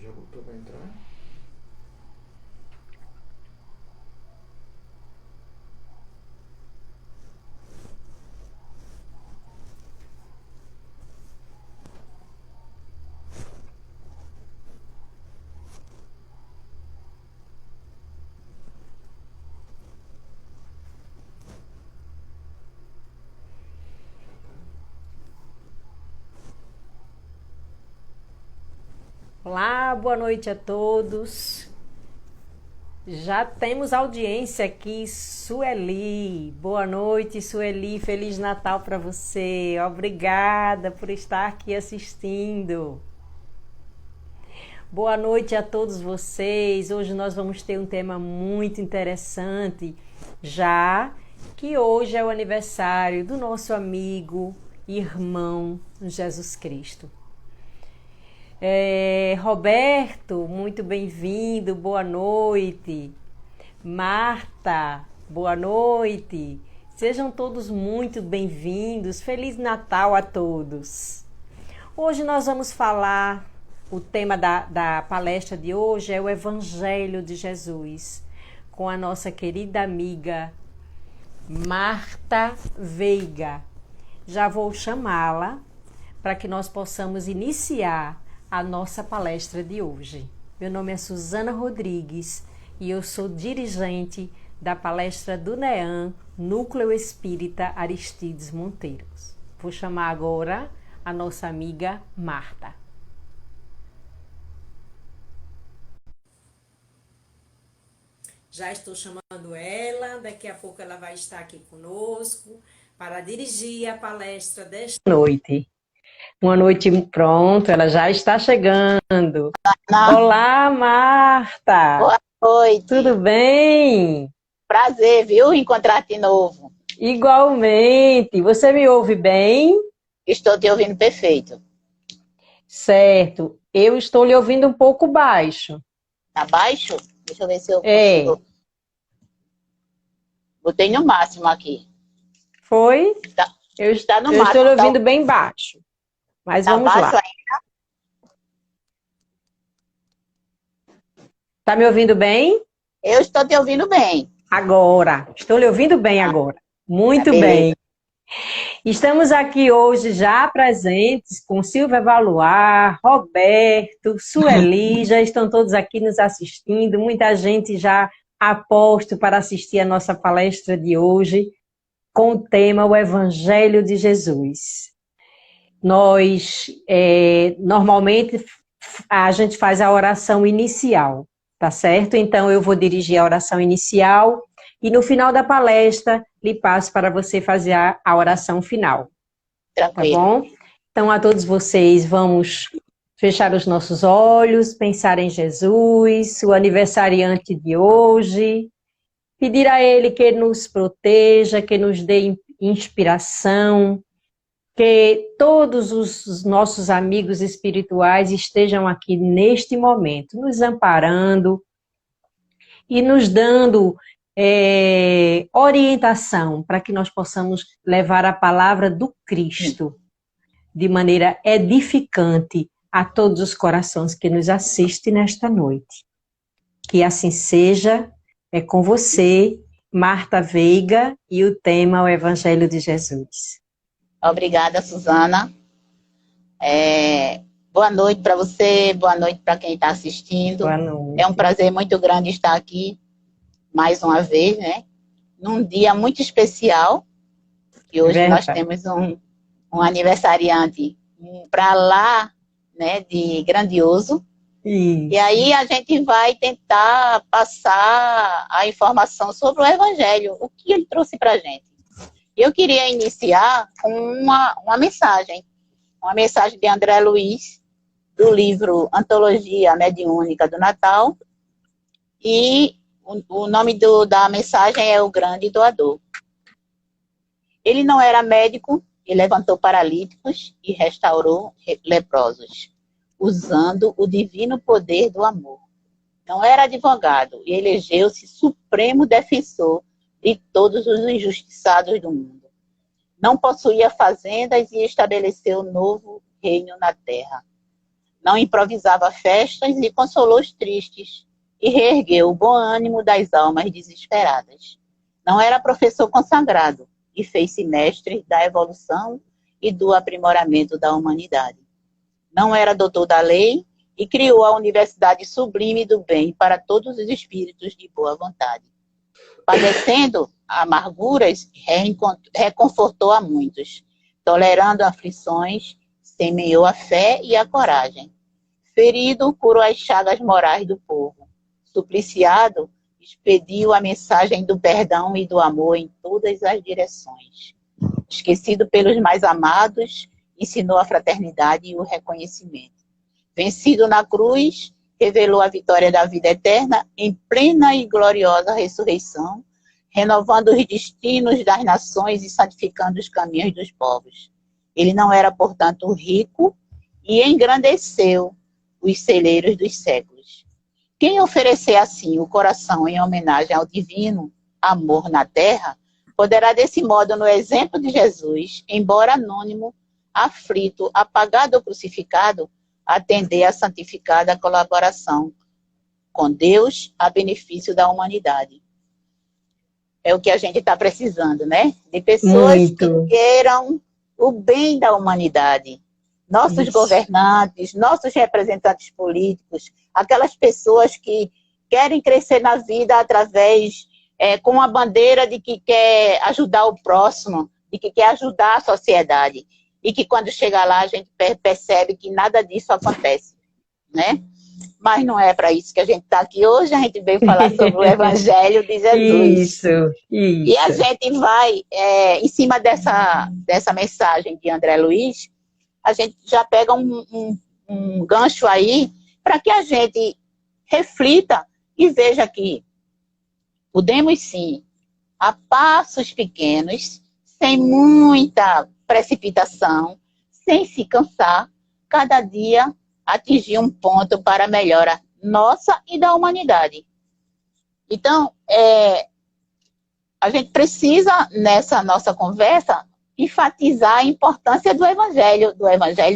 Já botou para entrar? Olá, boa noite a todos. Já temos audiência aqui, Sueli. Boa noite, Sueli. Feliz Natal para você. Obrigada por estar aqui assistindo. Boa noite a todos vocês. Hoje nós vamos ter um tema muito interessante, já que hoje é o aniversário do nosso amigo, irmão Jesus Cristo. Roberto, muito bem-vindo, boa noite. Marta, boa noite. Sejam todos muito bem-vindos. Feliz Natal a todos. Hoje nós vamos falar, o tema da palestra de hoje é o Evangelho de Jesus, com a nossa querida amiga Marta Veiga. Já vou chamá-la para que nós possamos iniciar a nossa palestra de hoje. Meu nome é Suzana Rodrigues e eu sou dirigente da palestra do NEAM, Núcleo Espírita Aristides Monteiros. Vou chamar agora a nossa amiga Marta. Já estou chamando ela, daqui a pouco ela vai estar aqui conosco para dirigir a palestra desta noite. Uma noite pronto, ela já está chegando. Ana, Olá, Marta! boa noite. Tudo bem? Prazer, viu, encontrar-te de novo. Igualmente. Você me ouve bem? Estou te ouvindo perfeito. Certo. Eu estou lhe ouvindo um pouco baixo. Tá baixo? Deixa eu ver se eu É, consigo. Botei no máximo aqui. foi? Tá, Eu, está no eu estou lhe máximo. ouvindo bem baixo. Mas Tá vamos baixo lá. aí? Está me ouvindo bem? Eu estou te ouvindo bem. Agora. Estou lhe ouvindo bem Tá, agora. tá, Muito beleza. bem. Estamos aqui hoje já presentes com Silvia Valuar, Roberto, Sueli, já estão todos aqui nos assistindo, muita gente já aposto para assistir a nossa palestra de hoje com o tema o Evangelho de Jesus. Nós, normalmente, a gente faz a oração inicial, tá certo? Então, eu vou dirigir a oração inicial e no final da palestra, lhe passo para você fazer a oração final, tá Tranquilo. bom? Então, a todos vocês, vamos fechar os nossos olhos, pensar em Jesus, o aniversariante de hoje, pedir a Ele que nos proteja, que nos dê inspiração, que todos os nossos amigos espirituais estejam aqui neste momento, nos amparando e nos dando orientação para que nós possamos levar a palavra do Cristo de maneira edificante a todos os corações que nos assistem nesta noite. Que assim seja, é com você, Marta Veiga, e o tema o Evangelho de Jesus. Obrigada, Suzana. Boa noite para você, boa noite para quem está assistindo. Boa É um noite. prazer muito grande estar aqui mais uma vez, né? Num dia muito especial, que hoje nós Verdade. temos um aniversariante para lá, né, de grandioso. E Isso. aí a gente vai tentar passar a informação sobre o Evangelho, o que ele trouxe para a gente. Eu queria iniciar com uma mensagem de André Luiz, do livro Antologia Mediúnica do Natal, e o nome da mensagem é O Grande Doador. Ele não era médico e levantou paralíticos e restaurou leprosos, usando o divino poder do amor. Não era advogado e elegeu-se supremo defensor de todos os injustiçados do mundo. Não possuía fazendas e estabeleceu um novo reino na terra. Não improvisava festas e consolou os tristes, e reergueu o bom ânimo das almas desesperadas. Não era professor consagrado, e fez-se mestre da evolução e do aprimoramento da humanidade. Não era doutor da lei, e criou a Universidade Sublime do Bem para todos os espíritos de boa vontade. Padecendo amarguras, reconfortou a muitos. Tolerando aflições, semeou a fé e a coragem. Ferido, curou as chagas morais do povo. Supliciado, expediu a mensagem do perdão e do amor em todas as direções. Esquecido pelos mais amados, ensinou a fraternidade e o reconhecimento. Vencido na cruz, revelou a vitória da vida eterna em plena e gloriosa ressurreição, renovando os destinos das nações e santificando os caminhos dos povos. Ele não era, portanto, rico e engrandeceu os celeiros dos séculos. Quem oferecer assim o coração em homenagem ao divino amor na terra, poderá desse modo, no exemplo de Jesus, embora anônimo, aflito, apagado ou crucificado, atender à santificada colaboração com Deus a benefício da humanidade. É o que a gente está precisando, né? De pessoas que queiram o bem da humanidade. Nossos governantes, nossos representantes políticos, aquelas pessoas que querem crescer na vida através, com a bandeira de que quer ajudar o próximo, de que quer ajudar a sociedade. E que quando chega lá a gente percebe que nada disso acontece, né? Mas não é para isso que a gente está aqui hoje, a gente veio falar sobre o Evangelho de Jesus. Isso. E a gente vai, em cima dessa mensagem de André Luiz, a gente já pega um gancho aí para que a gente reflita e veja que podemos sim, a passos pequenos, sem muita precipitação, sem se cansar, cada dia atingir um ponto para a melhora nossa e da humanidade. Então, a gente precisa, nessa nossa conversa, enfatizar a importância do Evangelho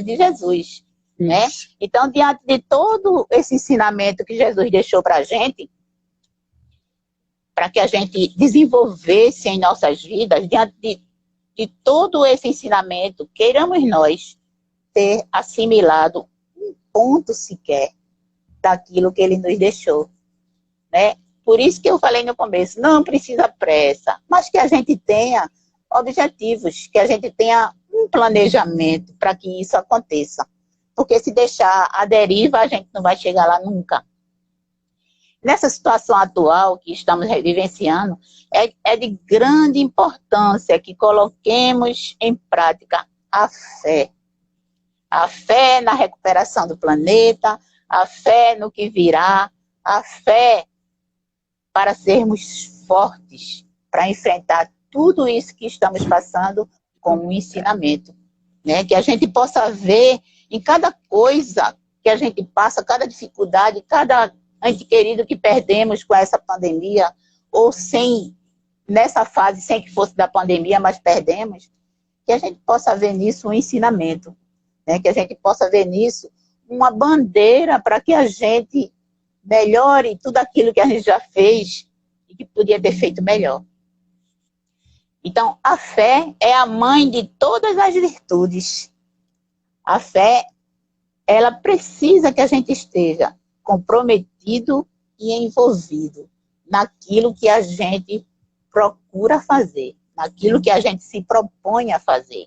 de Jesus. Né? Então, diante de todo esse ensinamento que Jesus deixou para a gente, para que a gente desenvolvesse em nossas vidas, diante de todo esse ensinamento, queiramos nós ter assimilado um ponto sequer daquilo que ele nos deixou, né? Por isso que eu falei no começo, não precisa pressa, mas que a gente tenha objetivos, que a gente tenha um planejamento para que isso aconteça. Porque se deixar a deriva, a gente não vai chegar lá nunca. Nessa situação atual que estamos vivenciando, é de grande importância que coloquemos em prática a fé. A fé na recuperação do planeta, a fé no que virá, a fé para sermos fortes, para enfrentar tudo isso que estamos passando com o ensinamento. Né? Que a gente possa ver em cada coisa que a gente passa, cada dificuldade, cada ente querido que perdemos com essa pandemia, ou nessa fase, sem que fosse da pandemia, mas perdemos, que a gente possa ver nisso um ensinamento, né? Que a gente possa ver nisso uma bandeira para que a gente melhore tudo aquilo que a gente já fez e que podia ter feito melhor. Então, a fé é a mãe de todas as virtudes. A fé, ela precisa que a gente esteja comprometido e envolvido naquilo que a gente procura fazer, naquilo que a gente se propõe a fazer.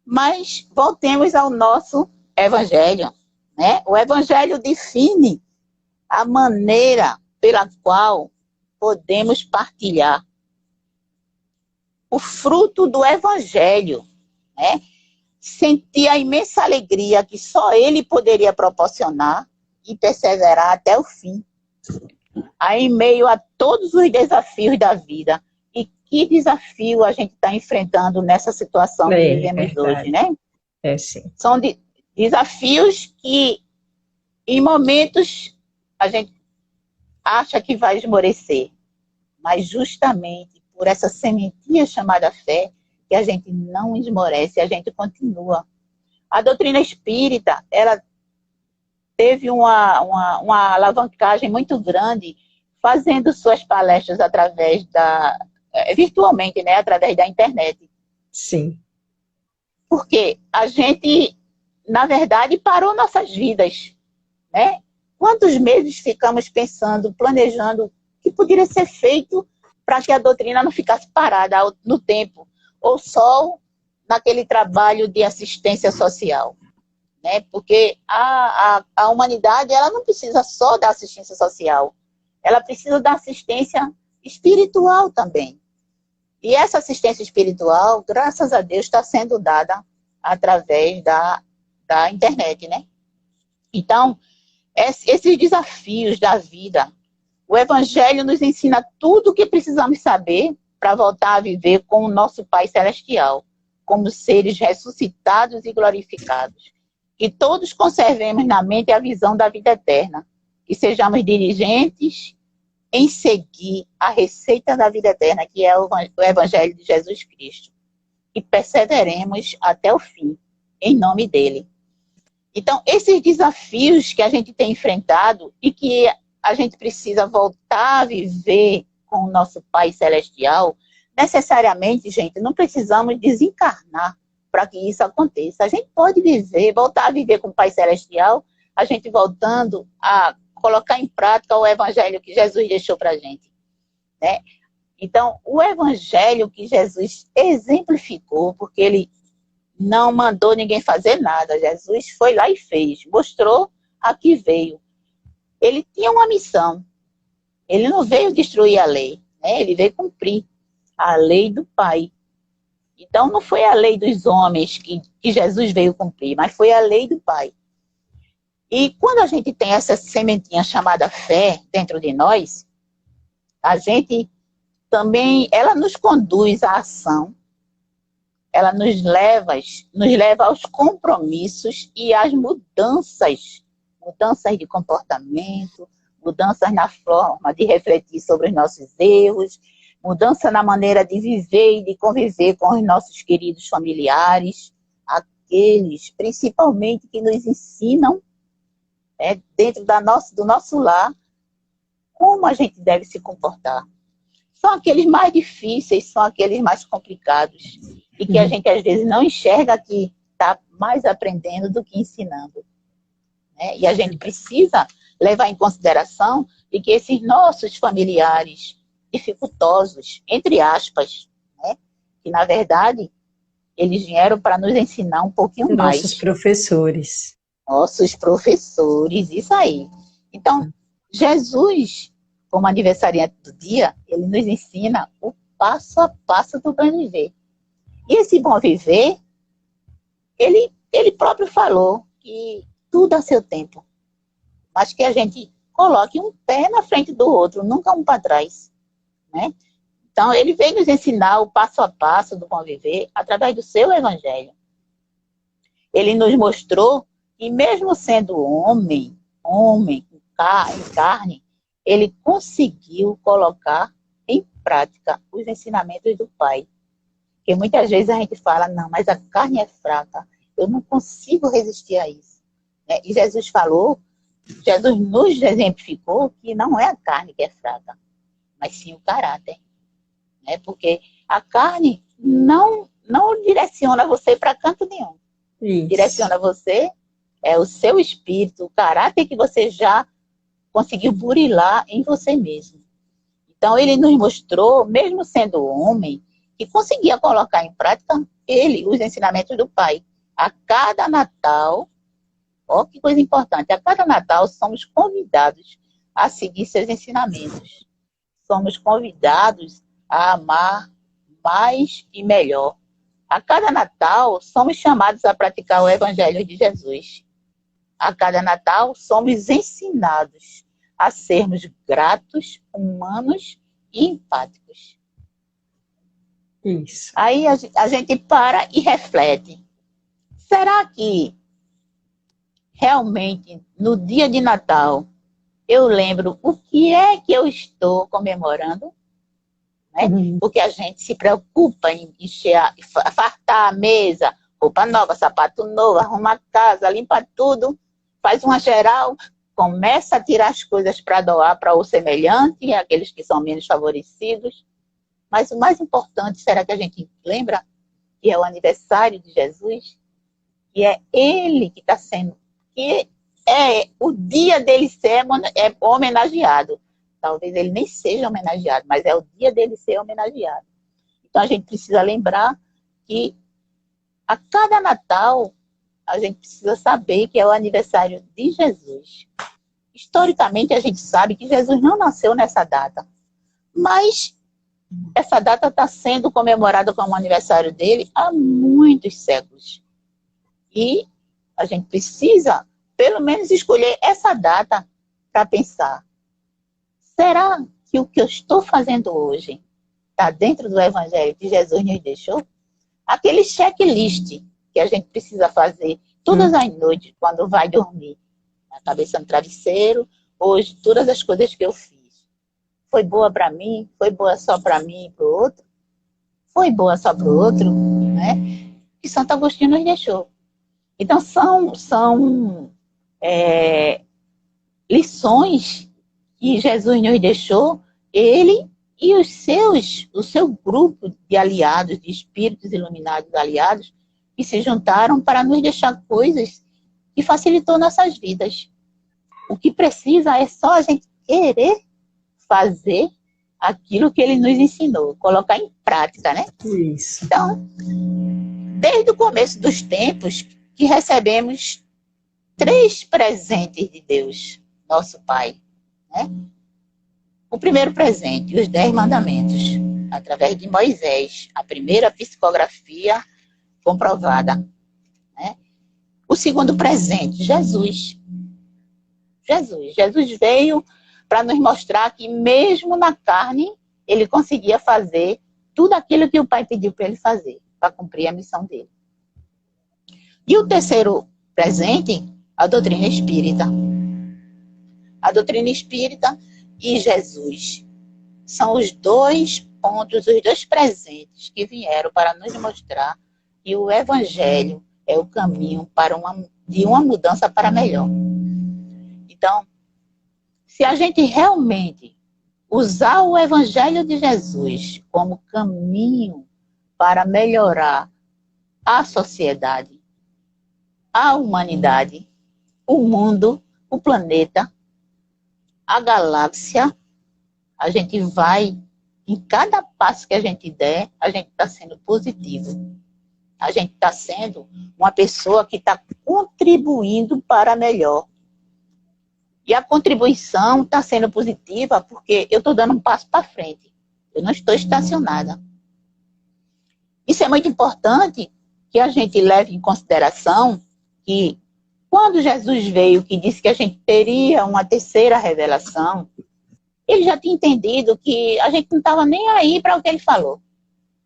Mas voltemos ao nosso Evangelho, né? O Evangelho define a maneira pela qual podemos partilhar o fruto do Evangelho, né? Sentir a imensa alegria que só ele poderia proporcionar e perseverar até o fim, aí em meio a todos os desafios da vida. E que desafio a gente está enfrentando nessa situação que vivemos hoje, né? Sim. São desafios que, em momentos, a gente acha que vai esmorecer, mas justamente por essa sementinha chamada fé, que a gente não esmorece, a gente continua. A doutrina espírita, ela teve uma alavancagem muito grande, fazendo suas palestras virtualmente, né, através da internet. Sim. Porque a gente, na verdade, parou nossas vidas, né? Quantos meses ficamos pensando, planejando o que poderia ser feito para que a doutrina não ficasse parada no tempo, ou só naquele trabalho de assistência social, né? Porque a humanidade, ela não precisa só da assistência social, ela precisa da assistência espiritual também. E essa assistência espiritual, graças a Deus, está sendo dada através da internet, né? Então, esses desafios da vida, o Evangelho nos ensina tudo o que precisamos saber para voltar a viver com o nosso Pai Celestial, como seres ressuscitados e glorificados. Que todos conservemos na mente a visão da vida eterna, que sejamos diligentes em seguir a receita da vida eterna, que é o Evangelho de Jesus Cristo. E perseveremos até o fim, em nome dele. Então, esses desafios que a gente tem enfrentado e que a gente precisa voltar a viver com o nosso Pai Celestial, necessariamente, gente, não precisamos desencarnar para que isso aconteça. A gente pode voltar a viver com o Pai Celestial, a gente voltando a colocar em prática o Evangelho que Jesus deixou para a gente, né? Então, o Evangelho que Jesus exemplificou, porque ele não mandou ninguém fazer nada, Jesus foi lá e fez, mostrou a que veio. Ele tinha uma missão, ele não veio destruir a lei, né? Ele veio cumprir a lei do Pai. Então, não foi a lei dos homens que Jesus veio cumprir, mas foi a lei do Pai. E quando a gente tem essa sementinha chamada fé dentro de nós, a gente também, ela nos conduz à ação, ela nos leva aos compromissos e às mudanças de comportamento, mudanças na forma de refletir sobre os nossos erros, mudança na maneira de viver e de conviver com os nossos queridos familiares, aqueles, principalmente, que nos ensinam, né, dentro do nosso lar, como a gente deve se comportar. São aqueles mais difíceis, são aqueles mais complicados, e que a gente, às vezes, não enxerga que está mais aprendendo do que ensinando, né? E a gente precisa levar em consideração de que esses nossos familiares dificultosos, entre aspas, né, que, na verdade, eles vieram para nos ensinar um pouquinho mais. Nossos professores. Nossos professores, isso aí. Então, Jesus, como aniversariante do dia, ele nos ensina o passo a passo do bom viver. E esse bom viver, ele próprio falou que tudo a seu tempo, mas que a gente coloque um pé na frente do outro, nunca um para trás, né? Então, ele veio nos ensinar o passo a passo do bom viver através do seu Evangelho. Ele nos mostrou que, mesmo sendo homem, em carne, ele conseguiu colocar em prática os ensinamentos do Pai. Porque muitas vezes a gente fala, não, mas a carne é fraca, eu não consigo resistir a isso, né? E Jesus nos exemplificou que não é a carne que é fraca, mas sim o caráter, né? Porque a carne não direciona você para canto nenhum. Isso. Direciona você, é o seu espírito, o caráter que você já conseguiu burilar em você mesmo. Então, ele nos mostrou, mesmo sendo homem, que conseguia colocar em prática os ensinamentos do Pai. A cada Natal, ó que coisa importante, a cada Natal somos convidados a seguir seus ensinamentos. Somos convidados a amar mais e melhor. A cada Natal, somos chamados a praticar o Evangelho de Jesus. A cada Natal, somos ensinados a sermos gratos, humanos e empáticos. Isso. Aí a gente para e reflete. Será que realmente, no dia de Natal, eu lembro o que é que eu estou comemorando? Né? Porque a gente se preocupa em fartar a mesa, roupa nova, sapato novo, arruma a casa, limpa tudo, faz uma geral, começa a tirar as coisas para doar para o semelhante, aqueles que são menos favorecidos. Mas o mais importante, será que a gente lembra que é o aniversário de Jesus? E é ele que está sendo, que é o dia dele ser homenageado. Talvez ele nem seja homenageado, mas é o dia dele ser homenageado. Então a gente precisa lembrar que a cada Natal a gente precisa saber que é o aniversário de Jesus. Historicamente a gente sabe que Jesus não nasceu nessa data, mas essa data está sendo comemorada como aniversário dele há muitos séculos. E a gente precisa, pelo menos, escolher essa data para pensar. Será que o que eu estou fazendo hoje está dentro do Evangelho que Jesus nos deixou? Aquele checklist que a gente precisa fazer todas as noites, quando vai dormir. A cabeça no travesseiro, hoje, todas as coisas que eu fiz. Foi boa para mim? Foi boa só para mim e para o outro? Foi boa só para o outro? Né? Que Santo Agostinho nos deixou. Então, são lições que Jesus nos deixou, ele e o seu grupo de aliados, de espíritos iluminados aliados, que se juntaram para nos deixar coisas que facilitou nossas vidas. O que precisa é só a gente querer fazer aquilo que ele nos ensinou, colocar em prática, né? Isso. Então, desde o começo dos tempos, que recebemos 3 presentes de Deus, nosso Pai, né? O primeiro presente, os 10 mandamentos, através de Moisés, a primeira psicografia comprovada, né? O segundo presente, Jesus. Jesus veio para nos mostrar que mesmo na carne, ele conseguia fazer tudo aquilo que o Pai pediu para ele fazer, para cumprir a missão dele. E o terceiro presente, a doutrina espírita. A doutrina espírita e Jesus são os 2 pontos, os 2 presentes que vieram para nos mostrar que o Evangelho é o caminho de uma mudança para melhor. Então, se a gente realmente usar o Evangelho de Jesus como caminho para melhorar a sociedade, a humanidade, o mundo, o planeta, a galáxia, a gente vai, em cada passo que a gente der, a gente está sendo positivo. A gente está sendo uma pessoa que está contribuindo para melhor. E a contribuição está sendo positiva porque eu estou dando um passo para frente. Eu não estou estacionada. Isso é muito importante que a gente leve em consideração que quando Jesus veio, que disse que a gente teria uma terceira revelação, ele já tinha entendido que a gente não estava nem aí para o que ele falou,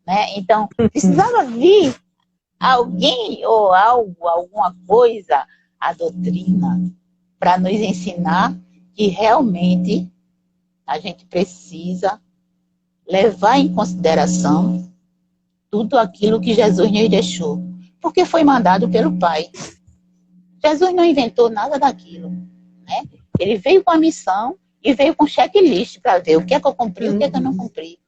né? Então, precisava vir alguém ou algo, alguma coisa, a doutrina, para nos ensinar que realmente a gente precisa levar em consideração tudo aquilo que Jesus nos deixou, porque foi mandado pelo Pai. Jesus não inventou nada daquilo, né? Ele veio com a missão e veio com checklist para ver o que é que eu cumpri e o que é que eu não cumpri.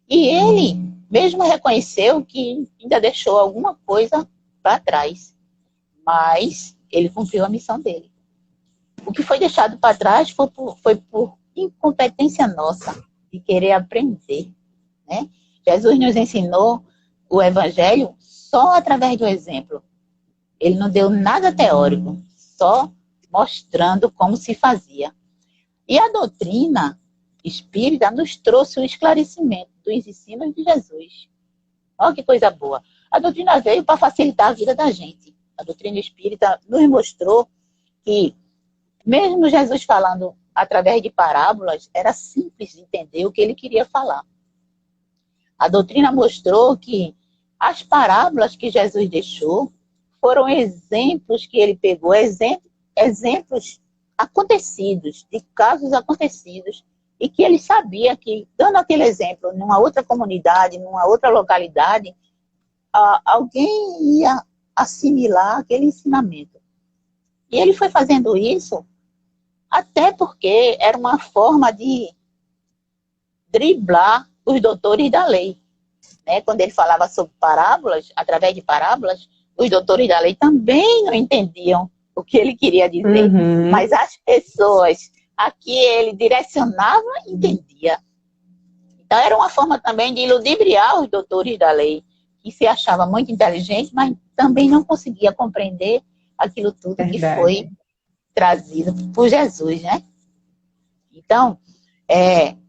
E ele mesmo reconheceu que ainda deixou alguma coisa para trás, mas ele cumpriu a missão dele. O que foi deixado para trás foi por incompetência nossa de querer aprender, né? Jesus nos ensinou o Evangelho só através do exemplo. Ele não deu nada teórico, só mostrando como se fazia. E a doutrina espírita nos trouxe o esclarecimento dos ensinos de Jesus. Olha que coisa boa. A doutrina veio para facilitar a vida da gente. A doutrina espírita nos mostrou que, mesmo Jesus falando através de parábolas, era simples de entender o que ele queria falar. A doutrina mostrou que as parábolas que Jesus deixou foram exemplos que ele pegou, exemplos acontecidos, de casos acontecidos, e que ele sabia que, dando aquele exemplo numa outra comunidade, numa outra localidade, alguém ia assimilar aquele ensinamento. E ele foi fazendo isso até porque era uma forma de driblar os doutores da lei. Né? Quando ele falava sobre parábolas, através de parábolas, os doutores da lei também não entendiam o que ele queria dizer, mas as pessoas a que ele direcionava entendia. Então era uma forma também de ludibriar os doutores da lei, que se achava muito inteligente, mas também não conseguia compreender aquilo tudo que foi trazido por Jesus, né? Então,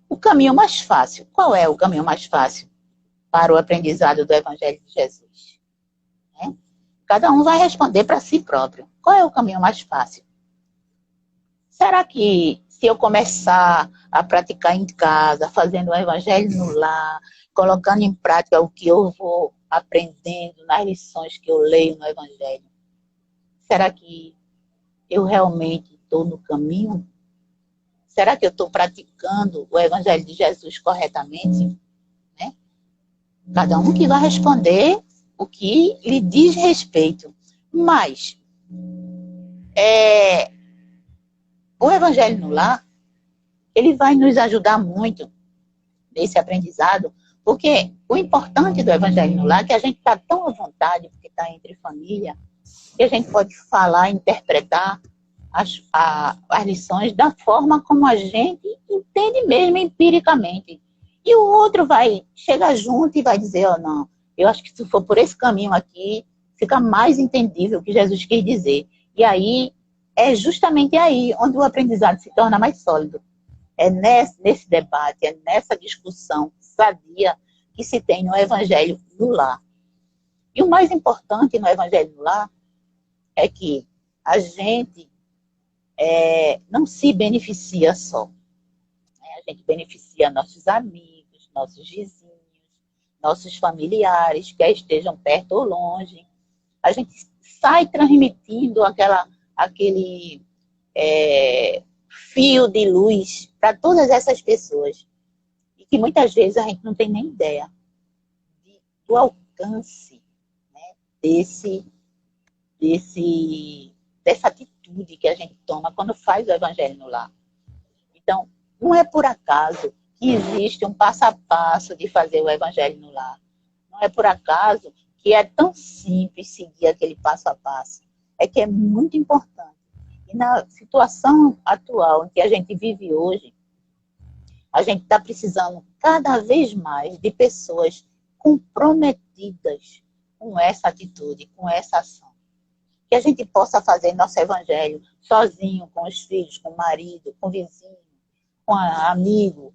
o caminho mais fácil. Qual é o caminho mais fácil para o aprendizado do Evangelho de Jesus? Cada um vai responder para si próprio. Qual é o caminho mais fácil? Será que se eu começar a praticar em casa, fazendo o Evangelho no lar, colocando em prática o que eu vou aprendendo nas lições que eu leio no Evangelho, será que eu realmente estou no caminho? Será que eu estou praticando o Evangelho de Jesus corretamente? Né? Cada um que vai responder o que lhe diz respeito. Mas o Evangelho no lar, ele vai nos ajudar muito nesse aprendizado, porque o importante do Evangelho no lar é que a gente está tão à vontade, porque está entre família, que a gente pode falar, interpretar as lições da forma como a gente entende mesmo empiricamente. E o outro vai chegar junto e vai dizer, não, eu acho que se for por esse caminho aqui, fica mais entendível o que Jesus quis dizer. E aí, é justamente aí onde o aprendizado se torna mais sólido. É nesse debate, é nessa discussão sadia que se tem no Evangelho no lar. E o mais importante no Evangelho no lar é que a gente não se beneficia só. A gente beneficia nossos amigos, nossos vizinhos, nossos familiares, quer estejam perto ou longe. A gente sai transmitindo aquele fio de luz para todas essas pessoas. E que muitas vezes a gente não tem nem ideia do alcance, né, dessa atitude que a gente toma quando faz o Evangelho no lar. Então, não é por acaso que existe um passo a passo de fazer o Evangelho no lar. Não é por acaso que é tão simples seguir aquele passo a passo. É que é muito importante. E na situação atual em que a gente vive hoje, a gente está precisando cada vez mais de pessoas comprometidas com essa atitude, com essa ação. Que a gente possa fazer nosso Evangelho sozinho, com os filhos, com o marido, com o vizinho, com amigo,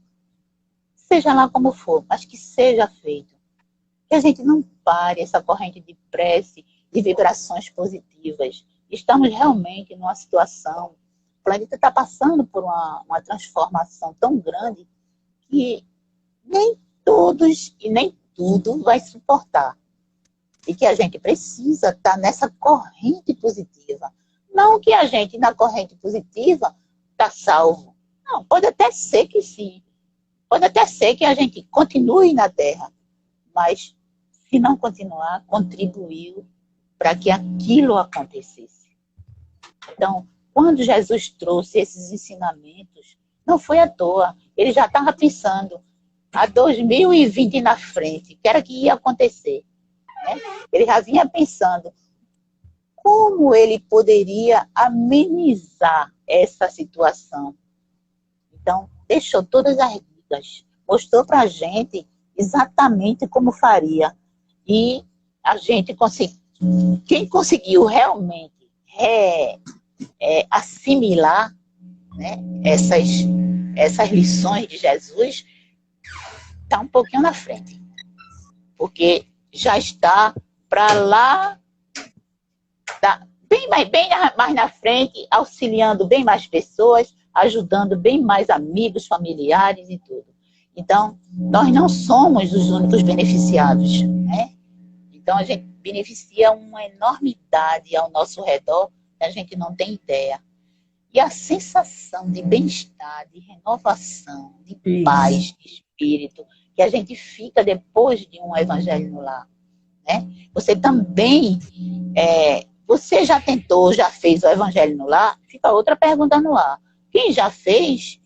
seja lá como for, mas que seja feito. Que a gente não pare essa corrente de prece, de vibrações positivas. Estamos realmente numa situação, o planeta está passando por uma transformação tão grande que nem todos e nem tudo vai suportar. E que a gente precisa estar nessa corrente positiva. Não que a gente, na corrente positiva, está salvo. Não, pode até ser que sim. Pode até ser que a gente continue na Terra. Mas, se não continuar, contribuiu para que aquilo acontecesse. Então, quando Jesus trouxe esses ensinamentos, não foi à toa. Ele já estava pensando a 2020 na frente, que era que ia acontecer. Né? Ele já vinha pensando como ele poderia amenizar essa situação. Então, deixou todas as dicas, mostrou para a gente exatamente como faria. E a gente quem conseguiu realmente assimilar, né, essas lições de Jesus, está um pouquinho na frente. Porque já está para lá, tá bem mais na frente, auxiliando bem mais pessoas, ajudando bem mais amigos, familiares e tudo. Então, nós não somos os únicos beneficiados, né? Então, a gente beneficia uma enormidade ao nosso redor, que a gente não tem ideia. E a sensação de bem-estar, de renovação, de paz, de espírito, que a gente fica depois de um Evangelho no lar, né? Você também, você já tentou, já fez o Evangelho no Lar? Fica outra pergunta no ar. Quem já fez,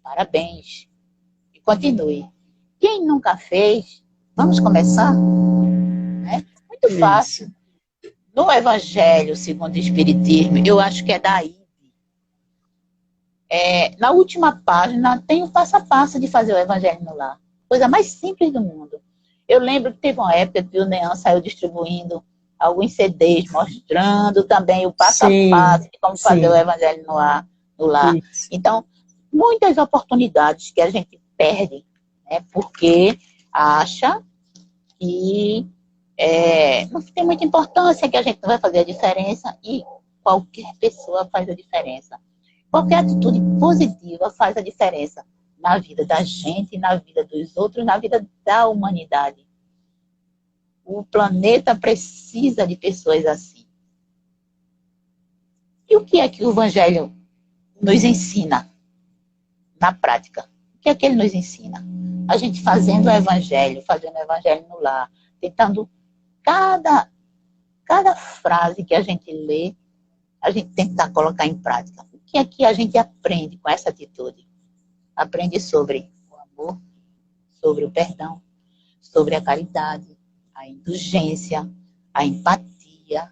parabéns. E continue. Quem nunca fez, vamos começar? Né? Muito fácil. No Evangelho segundo o Espiritismo, eu acho que é daí. Na última página tem o passo a passo de fazer o Evangelho no Lar. Coisa mais simples do mundo. Eu lembro que teve uma época que o Nean saiu distribuindo alguns CDs, mostrando também o passo a passo de como fazer o Evangelho no lar. Então, muitas oportunidades que a gente perde, né, porque acha que não tem muita importância, que a gente não vai fazer a diferença, e qualquer pessoa faz a diferença. Qualquer atitude positiva faz a diferença na vida da gente, na vida dos outros, na vida da humanidade. O planeta precisa de pessoas assim. E o que é que o Evangelho nos ensina na prática? O que é que ele nos ensina? A gente fazendo o Evangelho no lar, tentando cada frase que a gente lê, a gente tentar colocar em prática. O que é que a gente aprende com essa atitude? Aprende sobre o amor, sobre o perdão, sobre a caridade, a indulgência, a empatia,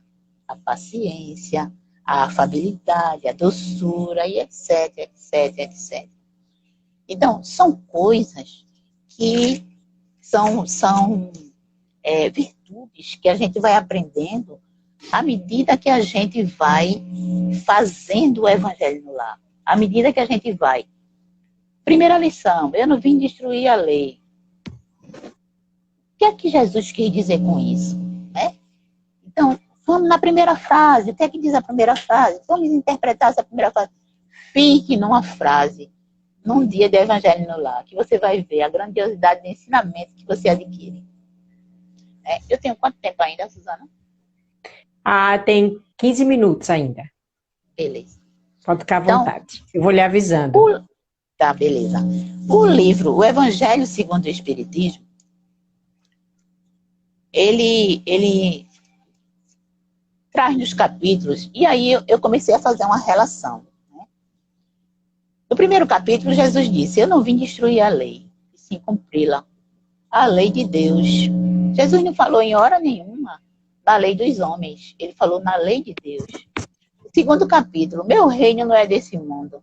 a paciência, a afabilidade, a doçura, e etc, etc, etc. Então, são coisas que são virtudes que a gente vai aprendendo à medida que a gente vai fazendo o Evangelho no lar. À medida que a gente vai. Primeira lição, eu não vim destruir a lei. O que é que Jesus quis dizer com isso? Né? Então, vamos na primeira frase. O que é que diz a primeira frase? Vamos interpretar essa primeira frase. Fique numa frase, num dia de Evangelho no lar, que você vai ver a grandiosidade do ensinamento que você adquire. Eu tenho quanto tempo ainda, Suzana? Tem 15 minutos ainda. Beleza. Pode ficar à vontade. Eu vou lhe avisando. Tá, beleza. O livro, o Evangelho segundo o Espiritismo, ele traz nos capítulos, e aí eu comecei a fazer uma relação. Né? No primeiro capítulo, Jesus disse, eu não vim destruir a lei, e sim cumpri-la. A lei de Deus. Jesus não falou em hora nenhuma na lei dos homens, ele falou na lei de Deus. Segundo capítulo, meu reino não é desse mundo.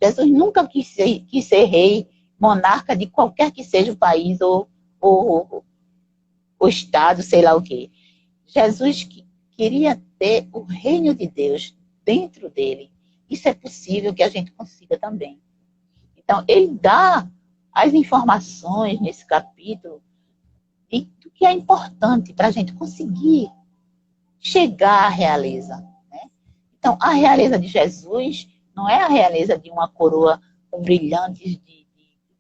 Jesus nunca quis ser rei, monarca de qualquer que seja o país ou o estado, sei lá o quê. Jesus queria ter o reino de Deus dentro dele. Isso é possível que a gente consiga também. Então, ele dá as informações nesse capítulo do que é importante para a gente conseguir chegar à realeza. Né? Então, a realeza de Jesus não é a realeza de uma coroa com brilhantes,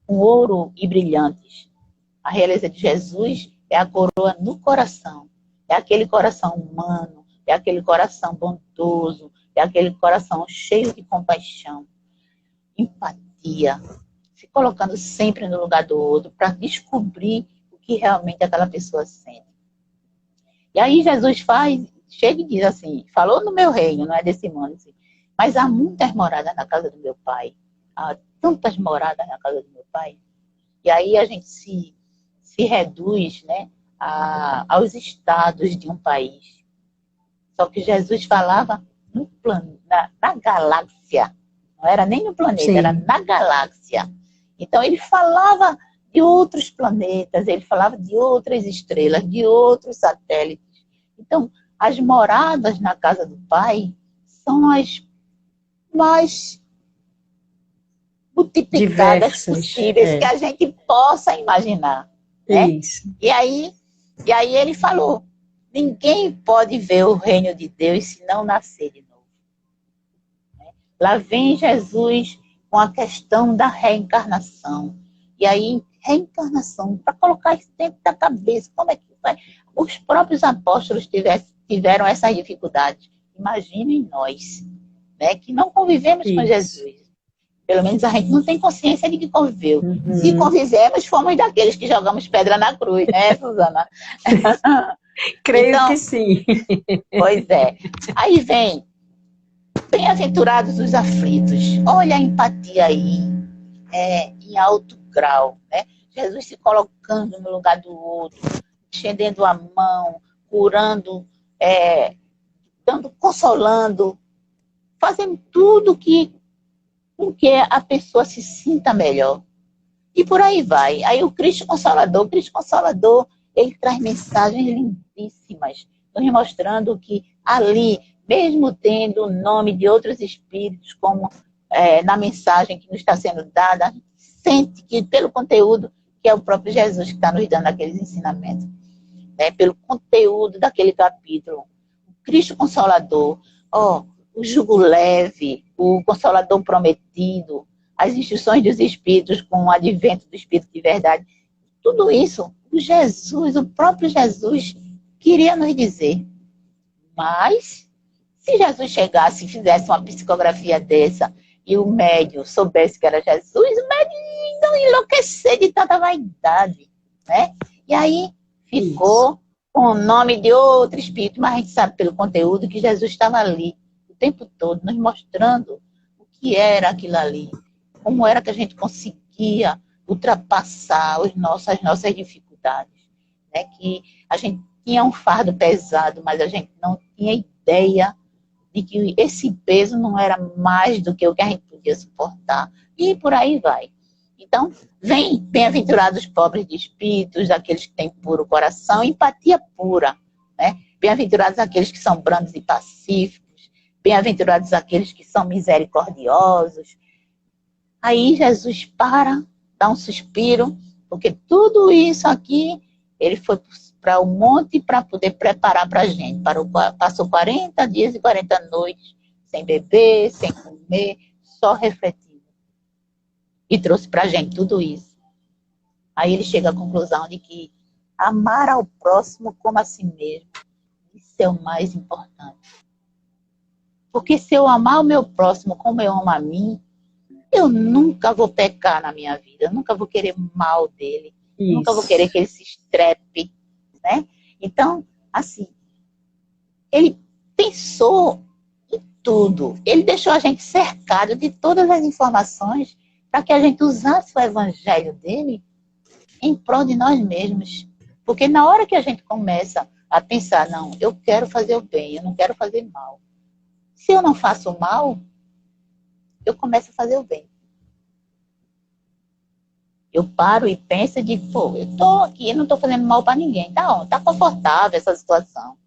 com ouro e brilhantes. A realeza de Jesus é a coroa no coração. É aquele coração humano, é aquele coração bondoso, é aquele coração cheio de compaixão, empatia, se colocando sempre no lugar do outro para descobrir o que realmente aquela pessoa sente. E aí Jesus chega e diz assim, falou no meu reino, não é desse mundo, assim, mas há muitas moradas na casa do meu pai. Há tantas moradas na casa do meu pai. E aí a gente se reduz, né, aos estados de um país. Só que Jesus falava na galáxia. Não era nem no planeta, Sim. Era na galáxia. Então ele falava de outros planetas, ele falava de outras estrelas, de outros satélites. Então, as moradas na casa do Pai são as mais multiplicadas diversas, possíveis que a gente possa imaginar. Né? Isso. E aí ele falou, ninguém pode ver o reino de Deus se não nascer de novo. Lá vem Jesus com a questão da reencarnação. E aí, reencarnação, para colocar isso dentro da cabeça, como é que vai? Os próprios apóstolos tiveram essas dificuldades. Imaginem nós, né, que não convivemos com Jesus. Pelo menos a gente não tem consciência de que conviveu. Uhum. Se convivemos, fomos daqueles que jogamos pedra na cruz, né, Suzana? Creio Então, que sim. pois é. Aí vem, bem-aventurados os aflitos. Olha a empatia aí, em alto grau, né? Jesus se colocando no lugar do outro, estendendo a mão, curando, dando, consolando, fazendo tudo com que a pessoa se sinta melhor. E por aí vai. Aí o Cristo Consolador, ele traz mensagens lindíssimas, nos mostrando que ali, mesmo tendo o nome de outros espíritos, como na mensagem que nos está sendo dada, a gente sente que pelo conteúdo, que é o próprio Jesus que está nos dando aqueles ensinamentos, né? Pelo conteúdo daquele capítulo. O Cristo Consolador, o jugo leve, o Consolador prometido, as instruções dos Espíritos com o advento do Espírito de verdade, tudo isso, o próprio Jesus, queria nos dizer. Mas, se Jesus chegasse e fizesse uma psicografia dessa, e o médium soubesse que era Jesus, o médium não enlouquecer de tanta vaidade, né? E aí, ficou com o nome de outro Espírito, mas a gente sabe pelo conteúdo que Jesus estava ali, o tempo todo, nos mostrando o que era aquilo ali, como era que a gente conseguia ultrapassar as nossas dificuldades, né? Que a gente tinha um fardo pesado, mas a gente não tinha ideia de que esse peso não era mais do que o que a gente podia suportar, e por aí vai. Então, vem bem-aventurados os pobres de espíritos, aqueles que têm puro coração, empatia pura, né? Bem-aventurados aqueles que são brandos e pacíficos, bem-aventurados aqueles que são misericordiosos. Aí Jesus dá um suspiro, porque tudo isso aqui, ele foi para o monte para poder preparar para a gente. Passou 40 dias e 40 noites, sem beber, sem comer, só refletindo. E trouxe para a gente tudo isso. Aí ele chega à conclusão de que amar ao próximo como a si mesmo, isso é o mais importante. Porque se eu amar o meu próximo como eu amo a mim, eu nunca vou pecar na minha vida, eu nunca vou querer mal dele, nunca vou querer que ele se estrepe, né? Então, assim, ele pensou em tudo. Ele deixou a gente cercado de todas as informações para que a gente usasse o evangelho dele em prol de nós mesmos. Porque na hora que a gente começa a pensar, não, eu quero fazer o bem, eu não quero fazer mal. Se eu não faço o mal, eu começo a fazer o bem. Eu paro e penso e digo, pô, eu tô aqui, não tô fazendo mal para ninguém. Tá confortável essa situação.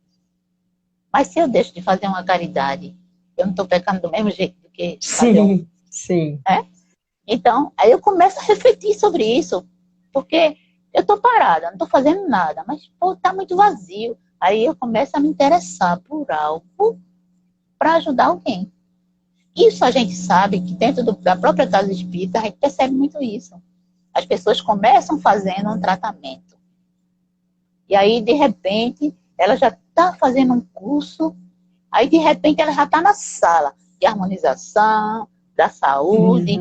Mas se eu deixo de fazer uma caridade, eu não tô pecando do mesmo jeito do que fazer um... Sim. Então, aí eu começo a refletir sobre isso, porque eu tô parada, não tô fazendo nada, mas, pô, tá muito vazio. Aí eu começo a me interessar por algo para ajudar alguém. Isso a gente sabe que dentro da própria casa espírita, a gente percebe muito isso. As pessoas começam fazendo um tratamento. E aí, de repente, ela já está fazendo um curso, aí, de repente, ela já está na sala de harmonização, da saúde,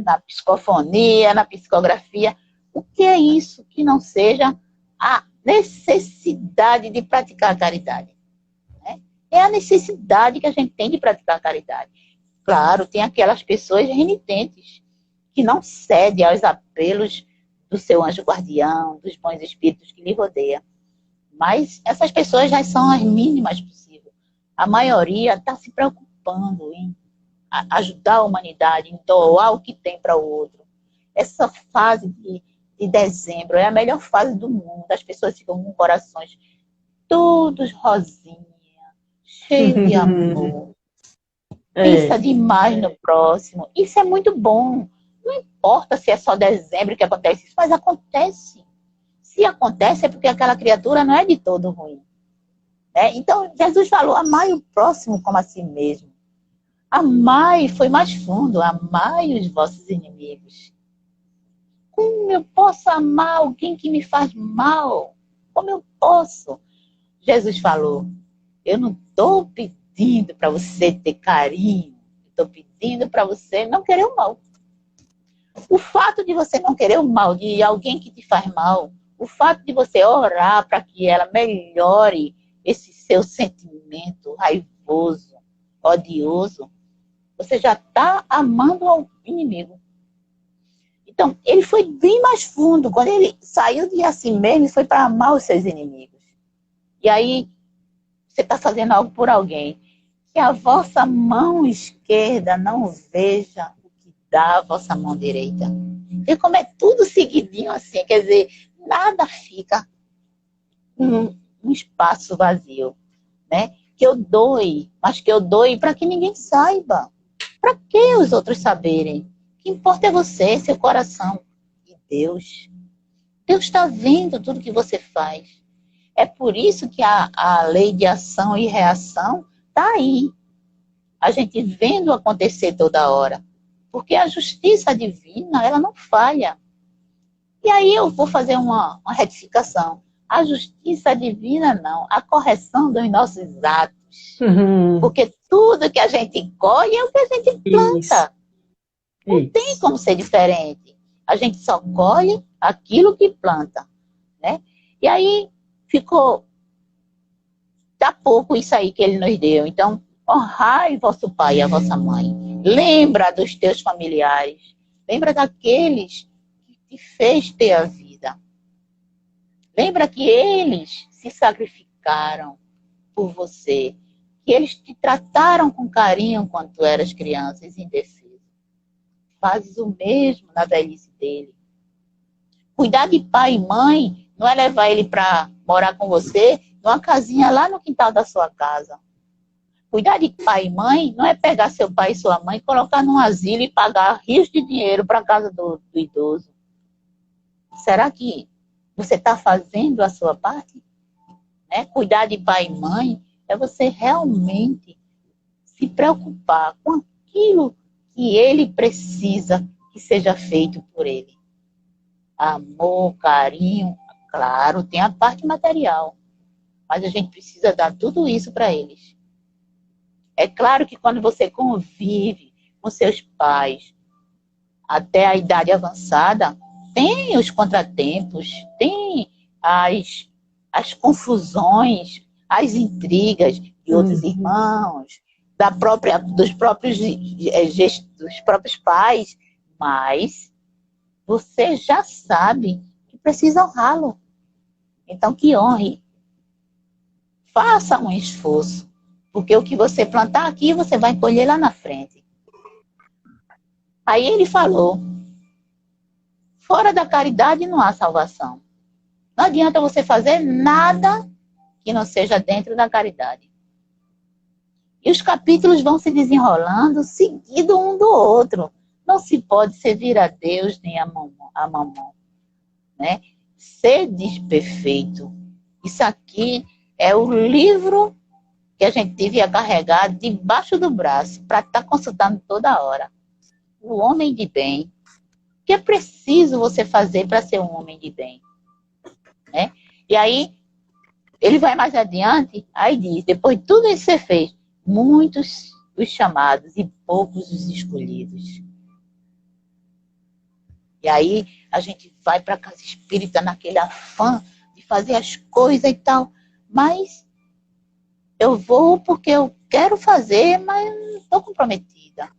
na psicofonia, na psicografia. O que é isso que não seja a necessidade de praticar a caridade? Né? É a necessidade que a gente tem de praticar a caridade. Claro, tem aquelas pessoas renitentes, que não cede aos apelos do seu anjo guardião, dos bons espíritos que lhe rodeiam. Mas essas pessoas já são as mínimas possíveis. A maioria está se preocupando em ajudar a humanidade, em doar o que tem para o outro. Essa fase de dezembro é a melhor fase do mundo. As pessoas ficam com corações todos rosinha, cheio de amor. Pensa demais no próximo. Isso é muito bom. Não importa se é só dezembro que acontece isso, mas acontece. Se acontece é porque aquela criatura não é de todo ruim. Então, Jesus falou, amai o próximo como a si mesmo. Amai, foi mais fundo, amai os vossos inimigos. Como eu posso amar alguém que me faz mal? Como eu posso? Jesus falou, eu não estou pedindo para você ter carinho, estou pedindo para você não querer o mal. O fato de você não querer o mal de alguém que te faz mal, O fato de você orar para que ela melhore esse seu sentimento raivoso, odioso, você já está amando o inimigo. Então, ele foi bem mais fundo. Quando ele saiu de assim mesmo, ele foi para amar os seus inimigos. E aí, você está fazendo algo por alguém. Que a vossa mão esquerda não veja o que dá a vossa mão direita. E como é tudo seguidinho assim, quer dizer, nada fica um espaço vazio, né? Que eu doe, mas que eu doe para que ninguém saiba. Para que os outros saberem? O que importa é você, seu coração. E Deus. Deus está vendo tudo que você faz. É por isso que a lei de ação e reação está aí. A gente vendo acontecer toda hora. Porque a justiça divina, ela não falha. E aí eu vou fazer uma retificação. A justiça divina não, a correção dos nossos atos. Porque tudo que a gente colhe é o que a gente planta. Não tem como ser diferente. A gente só colhe aquilo que planta, né? E aí ficou tá pouco isso aí que ele nos deu. Então, honrai vosso pai e a vossa mãe. Lembra dos teus familiares. Lembra daqueles que te fez ter a vida. Lembra que eles se sacrificaram por você. Que eles te trataram com carinho quando tu eras crianças indefesas. Fazes o mesmo na velhice dele. Cuidar de pai e mãe não é levar ele para morar com você numa casinha lá no quintal da sua casa. Cuidar de pai e mãe não é pegar seu pai e sua mãe, colocar num asilo e pagar rios de dinheiro para a casa do idoso. Será que você está fazendo a sua parte? Né? Cuidar de pai e mãe é você realmente se preocupar com aquilo que ele precisa que seja feito por ele. Amor, carinho, claro, tem a parte material, mas a gente precisa dar tudo isso para eles. É claro que quando você convive com seus pais até a idade avançada, tem os contratempos, tem as confusões, as intrigas de outros irmãos, dos próprios pais, mas você já sabe que precisa honrá-lo. Então, que honre. Faça um esforço, porque o que você plantar aqui, você vai colher lá na frente. Aí ele falou, fora da caridade não há salvação. Não adianta você fazer nada que não seja dentro da caridade. E os capítulos vão se desenrolando, seguido um do outro. Não se pode servir a Deus nem a mamão. Né? Sedes perfeito. Isso aqui é o livro que a gente devia carregar debaixo do braço para estar consultando toda hora. O homem de bem. O que é preciso você fazer para ser um homem de bem? Né? E aí, ele vai mais adiante, aí diz, depois de tudo isso que você fez, muitos os chamados e poucos os escolhidos. E aí a gente vai para a casa espírita naquele afã de fazer as coisas e tal. Mas eu vou porque eu quero fazer, mas não estou comprometida.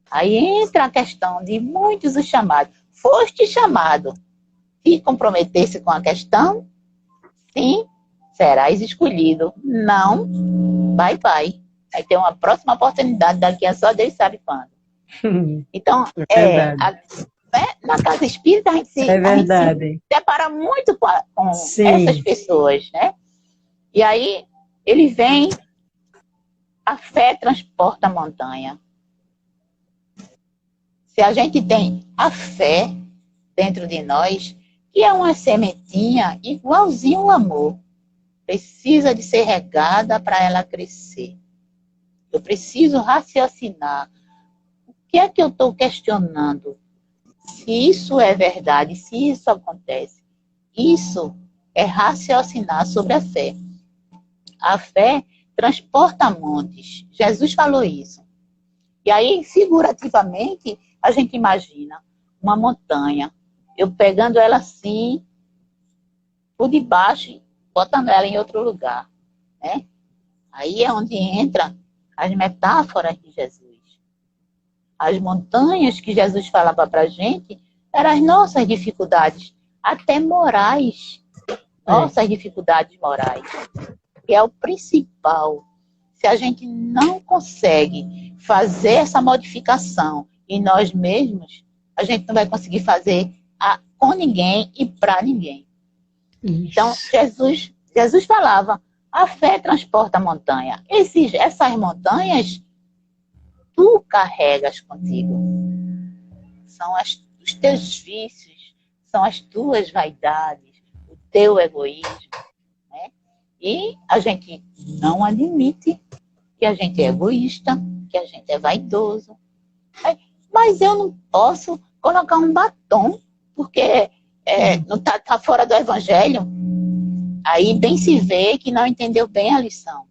Aí entra a questão de muitos os chamados. Foste chamado. Se comprometesse com a questão, sim, serás escolhido. Não, bye. Vai ter uma próxima oportunidade daqui a só Deus sabe quando. Então, na casa espírita a gente se depara muito com essas pessoas, né? E aí, ele vem, a fé transporta a montanha. Se a gente tem a fé dentro de nós, que é uma sementinha igualzinho o amor, precisa de ser regada para ela crescer. Eu preciso raciocinar. O que é que eu estou questionando? Se isso é verdade, se isso acontece. Isso é raciocinar sobre a fé. A fé transporta montes. Jesus falou isso. E aí, figurativamente, a gente imagina uma montanha. eu pegando ela assim, por debaixo, e botando ela em outro lugar, né? Aí é onde entra as metáforas de Jesus. As montanhas que Jesus falava para a gente eram as nossas dificuldades, até morais, nossas dificuldades morais, que é o principal. Se a gente não consegue fazer essa modificação em nós mesmos, a gente não vai conseguir fazer com ninguém e para ninguém. Isso. Então, Jesus falava, a fé transporta a montanha. Essas montanhas, tu carregas contigo. São os teus vícios, são as tuas vaidades, o teu egoísmo. Né? E a gente não admite que a gente é egoísta, que a gente é vaidoso. Mas eu não posso colocar um batom, porque não tá fora do evangelho. Aí bem se vê que não entendeu bem a lição.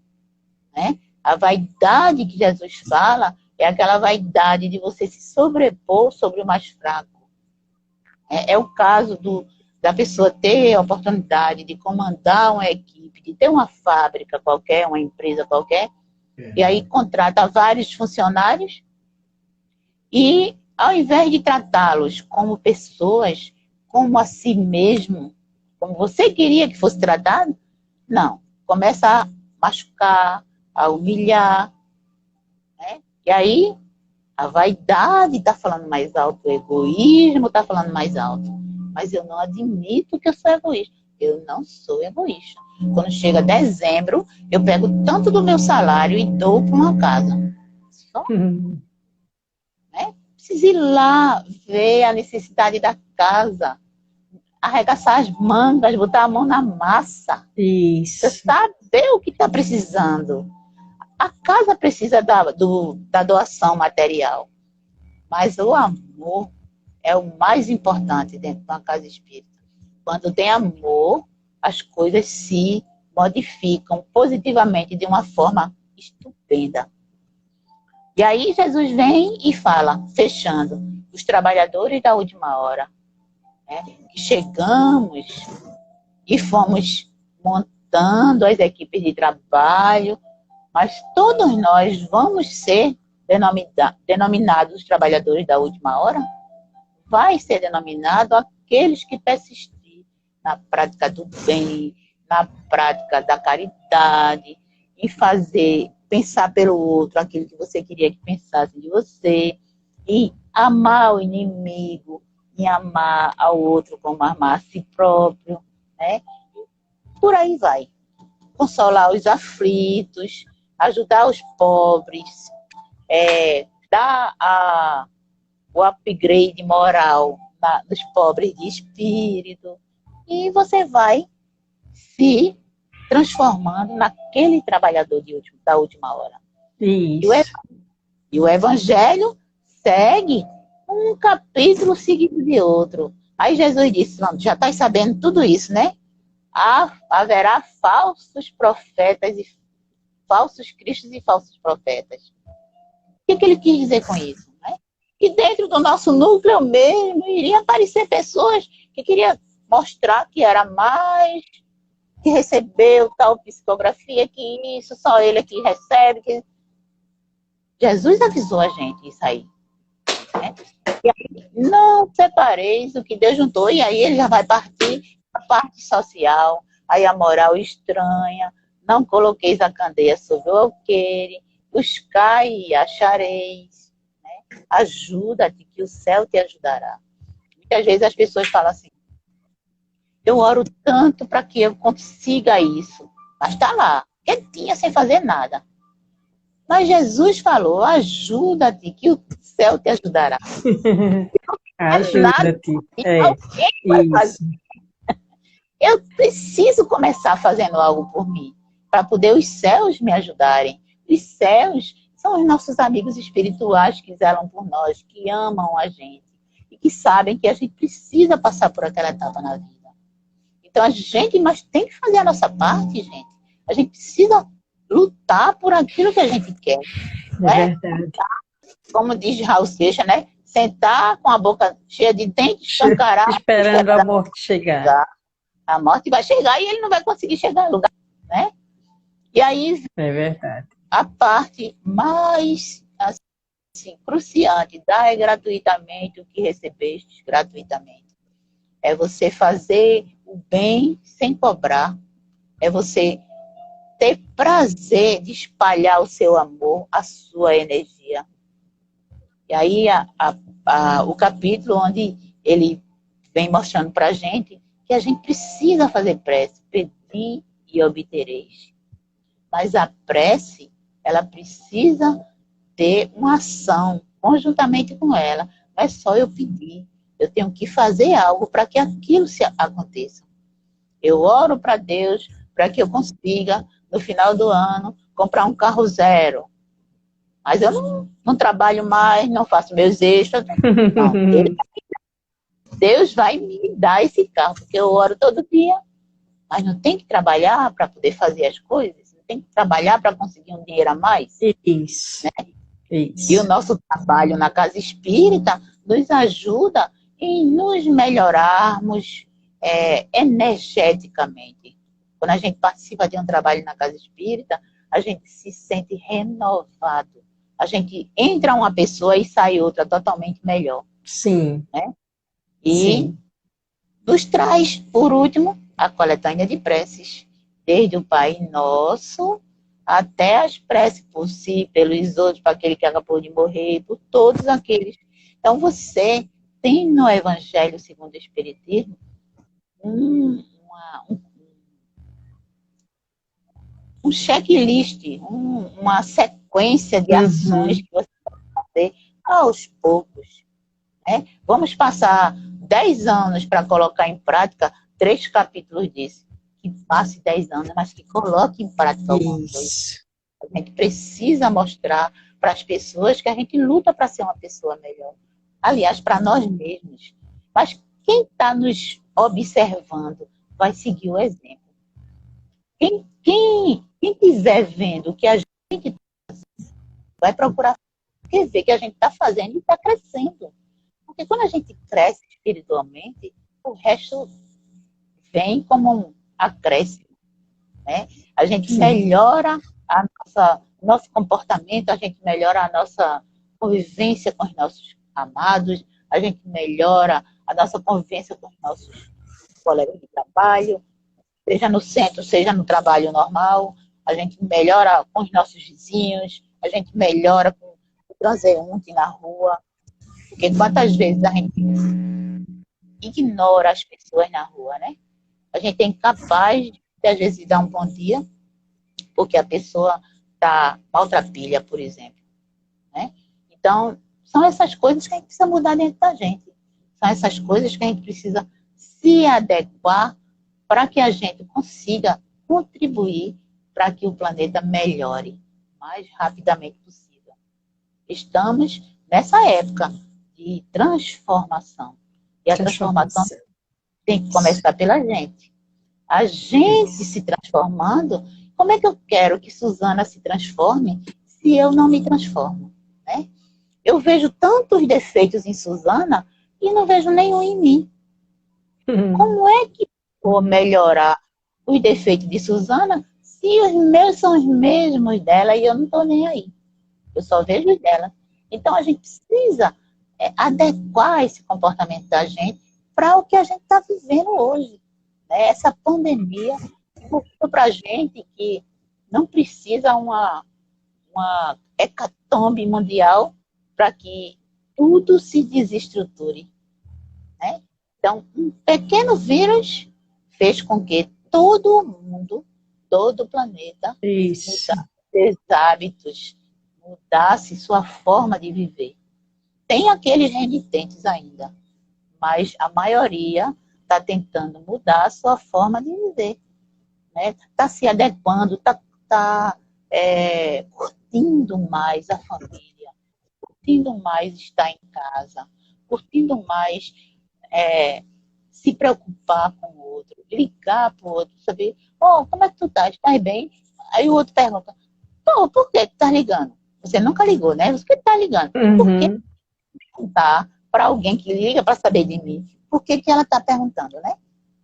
Né? A vaidade que Jesus fala é aquela vaidade de você se sobrepor sobre o mais fraco. É o caso da pessoa ter a oportunidade de comandar uma equipe, de ter uma fábrica qualquer, uma empresa qualquer, e aí contrata vários funcionários e, ao invés de tratá-los como pessoas, como a si mesmo, como você queria que fosse tratado, não. Começa a machucar, a humilhar, né? E aí, a vaidade está falando mais alto, o egoísmo está falando mais alto. Mas eu não admito que eu sou egoísta. Eu não sou egoísta. Quando chega dezembro, eu pego tanto do meu salário e dou para uma casa. Só. Né? Preciso ir lá ver a necessidade da casa. Arregaçar as mangas, botar a mão na massa. Isso. Você saber o que está precisando. A casa precisa da doação material. Mas o amor é o mais importante dentro de uma casa espírita. Quando tem amor, as coisas se modificam positivamente de uma forma estupenda. E aí Jesus vem e fala, fechando, os trabalhadores da última hora, né, que chegamos e fomos montando as equipes de trabalho, mas todos nós vamos ser denominados os trabalhadores da última hora? Vai ser denominado aqueles que persistir na prática do bem, na prática da caridade, em pensar pelo outro aquilo que você queria que pensasse de você, e amar o inimigo, e amar ao outro como amar a si próprio, né? Por aí vai. Consolar os aflitos, ajudar os pobres, dar o upgrade moral dos pobres de espírito, e você vai se transformando naquele trabalhador da última hora. Isso. E o evangelho segue um capítulo seguido de outro. Aí Jesus disse, não, já está sabendo tudo isso, né? Haverá falsos profetas e falsos cristos e falsos profetas. O que ele quis dizer com isso? Né? Que dentro do nosso núcleo mesmo iriam aparecer pessoas que queriam mostrar que era mais, que recebeu tal psicografia, que isso, só ele que recebe. Que... Jesus avisou a gente isso aí. Né? E aí, não separeis o que Deus juntou, e aí ele já vai partir a parte social, aí a moral estranha, não coloqueis a candeia sobre o alqueire, buscai e achareis, né? Ajuda-te que o céu te ajudará. Muitas vezes as pessoas falam assim, eu oro tanto para que eu consiga isso, mas está lá, quietinha, sem fazer nada. Mas Jesus falou, ajuda-te que o céu te ajudará. Ajuda-te. Alguém vai fazer. Eu preciso começar fazendo algo por mim, para poder os céus me ajudarem. Os céus são os nossos amigos espirituais que zelam por nós, que amam a gente e que sabem que a gente precisa passar por aquela etapa na vida. Então mas tem que fazer a nossa parte, gente. A gente precisa lutar por aquilo que a gente quer. É verdade. Como diz Raul Seixas, né? sentar com a boca cheia de dentes, escancarar, Esperando a morte chegar. A morte vai chegar e ele não vai conseguir chegar no lugar, né? E aí, É verdade. a parte mais assim, cruciante, dai gratuitamente o que recebeste gratuitamente. É você fazer o bem sem cobrar. É você ter prazer de espalhar o seu amor, a sua energia. E aí, o capítulo onde ele vem mostrando para a gente que a gente precisa fazer prece, pedir e obtereis. Mas a prece, ela precisa ter uma ação conjuntamente com ela. Não é só eu pedir, eu tenho que fazer algo para que aquilo aconteça. Eu oro para Deus para que eu consiga, no final do ano, comprar um carro zero. Mas eu não trabalho mais, não faço meus extras. Não, Deus vai me dar esse carro, porque eu oro todo dia. Mas não tem que trabalhar para poder fazer as coisas? Não tem que trabalhar para conseguir um dinheiro a mais? Isso. Né? Isso. E o nosso trabalho na casa espírita nos ajuda em nos melhorarmos energeticamente. Quando a gente participa de um trabalho na casa espírita, a gente se sente renovado. A gente entra uma pessoa e sai outra totalmente melhor. Sim. Né? E Sim. nos traz, por último, a coletânea de preces, desde o Pai Nosso até as preces por si, pelos outros, para aquele que acabou de morrer, por todos aqueles. Então, você tem no Evangelho segundo o Espiritismo um checklist, uma sequência de ações que você pode fazer aos poucos. Né? Vamos passar 10 anos para colocar em prática 3 capítulos disso. Que passe 10 anos, mas que coloque em prática alguma coisa. A gente precisa mostrar para as pessoas que a gente luta para ser uma pessoa melhor. Aliás, para nós mesmos. Mas quem está nos observando vai seguir o exemplo. Quem quiser vendo o que a gente vai procurar ver que a gente está fazendo e está crescendo. Porque quando a gente cresce espiritualmente, o resto vem como um acréscimo. Né? A gente melhora nosso comportamento, a gente melhora a nossa convivência com os nossos amados, a gente melhora a nossa convivência com os nossos colegas de trabalho, seja no centro, seja no trabalho normal, a gente melhora com os nossos vizinhos, a gente melhora com o transeunte na rua, porque quantas vezes a gente ignora as pessoas na rua, né? A gente é incapaz de, às vezes, dar um bom dia, porque a pessoa está maltrapilha, por exemplo. Né? Então, são essas coisas que a gente precisa mudar dentro da gente. São essas coisas que a gente precisa se adequar para que a gente consiga contribuir para que o planeta melhore o mais rapidamente possível. Estamos nessa época de transformação. E a transformação tem que começar pela gente. A gente se transformando, como é que eu quero que Suzana se transforme se eu não me transformo? Né? Eu vejo tantos defeitos em Suzana e não vejo nenhum em mim. Como é que eu vou melhorar os defeitos de Suzana se os meus são os mesmos dela e eu não estou nem aí? Eu só vejo os dela. Então, a gente precisa adequar esse comportamento da gente para o que a gente está vivendo hoje. Né? Essa pandemia mostrou para a gente que não precisa uma hecatombe mundial para que tudo se desestruture. Né? Então, um pequeno vírus fez com que todo mundo, todo o planeta, mudasse seus hábitos, mudasse sua forma de viver. Tem aqueles renitentes ainda, mas a maioria está tentando mudar a sua forma de viver. Está se adequando, está curtindo mais a família, curtindo mais estar em casa, curtindo mais se preocupar com o outro, ligar para o outro, saber, como é que tu estás? Estás bem? Aí o outro pergunta, por que tu estás ligando? Você nunca ligou, né? Você está ligando. Por quê? perguntar para alguém que liga para saber de mim por que ela está perguntando, né?